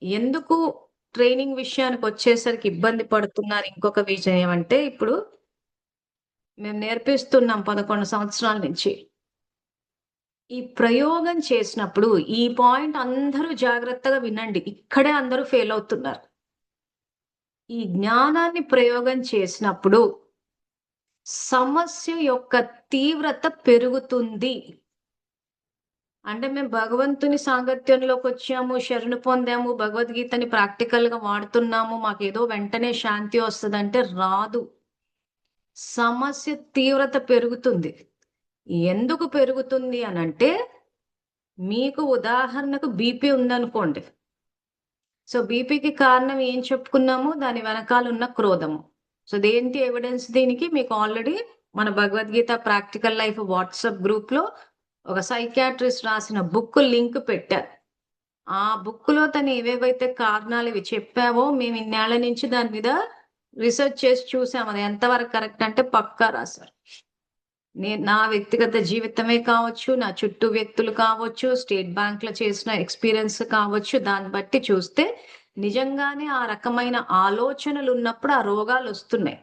ఎందుకు ట్రైనింగ్ విషయానికి వచ్చేసరికి ఇబ్బంది పడుతున్నారు ఇంకొక విషయం అంటే ఇప్పుడు మేము నేర్పిస్తున్నాం 11 సంవత్సరాల నుంచి. ఈ ప్రయోగం చేసినప్పుడు ఈ పాయింట్ అందరూ జాగ్రత్తగా వినండి. ఇక్కడే అందరూ ఫెయిల్ అవుతున్నారు. ఈ జ్ఞానాన్ని ప్రయోగం చేసినప్పుడు సమస్య యొక్క తీవ్రత పెరుగుతుంది. అంటే మేము భగవంతుని సాంగత్యంలోకి వచ్చాము, శరణు పొందాము, భగవద్గీతని ప్రాక్టికల్ గా వాడుతున్నాము, మాకేదో వెంటనే శాంతి వస్తుందంటే రాదు. సమస్య తీవ్రత పెరుగుతుంది. ఎందుకు పెరుగుతుంది అనంటే, మీకు ఉదాహరణకు బీపీ ఉందనుకోండి. సో బీపీకి కారణం ఏం చెప్పుకున్నాము? దాని వెనకాల ఉన్న క్రోధము. సో దేంటి ఎవిడెన్స్ దీనికి? మీకు ఆల్రెడీ మన Bhagavad Gita practical life WhatsApp group లో ఒక సైకియాట్రిస్ట్ రాసిన బుక్ లింక్ పెట్టారు. ఆ బుక్ లో తను ఏవేవైతే కారణాలు ఇవి చెప్పావో మేము ఇన్నేళ్ల నుంచి దాని మీద రీసెర్చ్ చేసి చూసాం. అది ఎంతవరకు కరెక్ట్ అంటే పక్కా రాశారు. నేను నా వ్యక్తిగత జీవితమే కావచ్చు, నా చుట్టూ వ్యక్తులు కావచ్చు, స్టేట్ బ్యాంక్ లో చేసిన ఎక్స్పీరియన్స్ కావచ్చు, దాన్ని బట్టి చూస్తే నిజంగానే ఆ రకమైన ఆలోచనలు ఉన్నప్పుడు ఆ రోగాలు వస్తున్నాయి.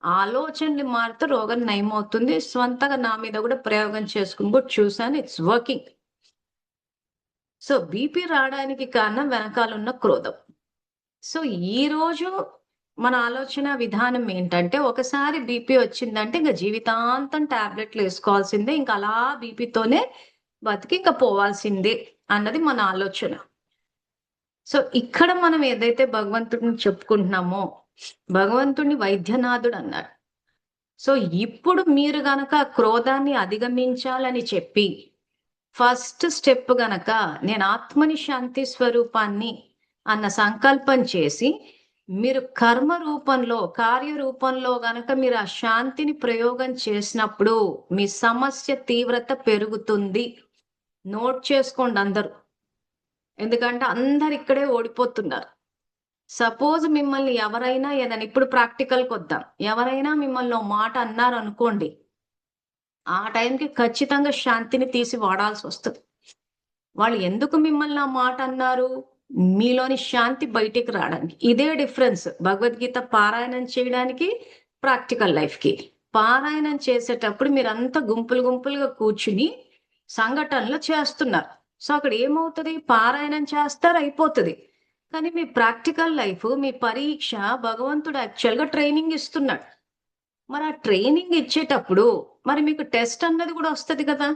ఆలోచనలు మారితే రోగం నయమవుతుంది. స్వంతగా నా మీద కూడా ప్రయోగం చేసుకుని కూడా చూసాను. It's working. సో బీపీ రావడానికి కారణం వెనకాల ఉన్న క్రోధం. సో ఈ రోజు మన ఆలోచన విధానం ఏంటంటే, ఒకసారి బీపీ వచ్చిందంటే ఇంకా జీవితాంతం టాబ్లెట్లు వేసుకోవాల్సిందే, ఇంకా అలా బీపీతోనే బతికి ఇంకా పోవాల్సిందే అన్నది మన ఆలోచన. సో ఇక్కడ మనం ఏదైతే భగవంతుడిని చెప్పుకుంటున్నామో, భగవంతుడిని వైద్యనాథుడు అన్నారు. సో ఇప్పుడు మీరు గనక క్రోధాన్ని అధిగమించాలని చెప్పి ఫస్ట్ స్టెప్ గనక నేను ఆత్మని శాంతి స్వరూపాన్ని అన్న సంకల్పం చేసి మీరు కర్మ రూపంలో కార్యరూపంలో గనక మీరు ఆ శాంతిని ప్రయోగం చేసినప్పుడు మీ సమస్య తీవ్రత పెరుగుతుంది. నోట్ చేసుకోండి అందరూ. ఎందుకంటే అందరు ఇక్కడే ఓడిపోతున్నారు. సపోజ్ మిమ్మల్ని ఎవరైనా ఏదైనా ఇప్పుడు ప్రాక్టికల్కి వద్దాం, ఎవరైనా మిమ్మల్ని ఓ మాట అన్నారు అనుకోండి, ఆ టైంకి ఖచ్చితంగా శాంతిని తీసి వాడాల్సి వస్తుంది. వాళ్ళు ఎందుకు మిమ్మల్ని ఆ మాట అన్నారు? మీలోని శాంతి బయటికి రావడానికి. ఇదే డిఫరెన్స్ భగవద్గీత పారాయణం చేయడానికి, ప్రాక్టికల్ లైఫ్ కి. పారాయణం చేసేటప్పుడు మీరంతా గుంపులు గుంపులుగా కూర్చుని సంఘటనలు చేస్తున్నారు. సో అక్కడ ఏమవుతుంది? పారాయణం చేస్తారు, అయిపోతుంది. కానీ మీ ప్రాక్టికల్ లైఫ్, మీ పరీక్ష, భగవంతుడు యాక్చువల్ గా ట్రైనింగ్ ఇస్తున్నాడు. మరి ఆ ట్రైనింగ్ ఇచ్చేటప్పుడు మరి మీకు టెస్ట్ అన్నది కూడా వస్తుంది కదా.